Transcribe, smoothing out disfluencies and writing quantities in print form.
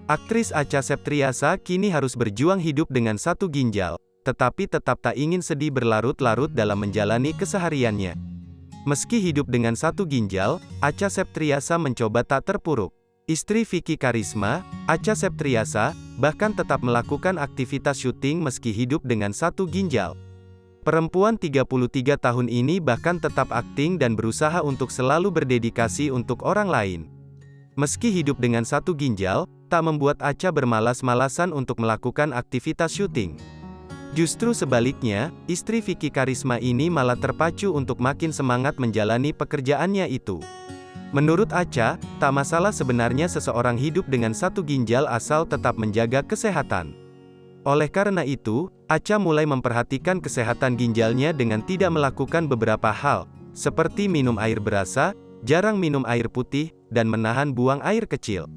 Aktris Acha Septriasa kini harus berjuang hidup dengan satu ginjal, tetapi tetap tak ingin sedih berlarut-larut dalam menjalani kesehariannya. Meski hidup dengan satu ginjal, Acha Septriasa mencoba tak terpuruk. Istri Vicky Karisma, Acha Septriasa, bahkan tetap melakukan aktivitas syuting meski hidup dengan satu ginjal. Perempuan 33 tahun ini bahkan tetap akting dan berusaha untuk selalu berdedikasi untuk orang lain. Meski hidup dengan satu ginjal, tak membuat Acha bermalas-malasan untuk melakukan aktivitas syuting. Justru sebaliknya, istri Vicky Karisma ini malah terpacu untuk makin semangat menjalani pekerjaannya itu. Menurut Acha, tak masalah sebenarnya seseorang hidup dengan satu ginjal asal tetap menjaga kesehatan. Oleh karena itu, Acha mulai memperhatikan kesehatan ginjalnya dengan tidak melakukan beberapa hal, seperti minum air berasa, jarang minum air putih, dan menahan buang air kecil.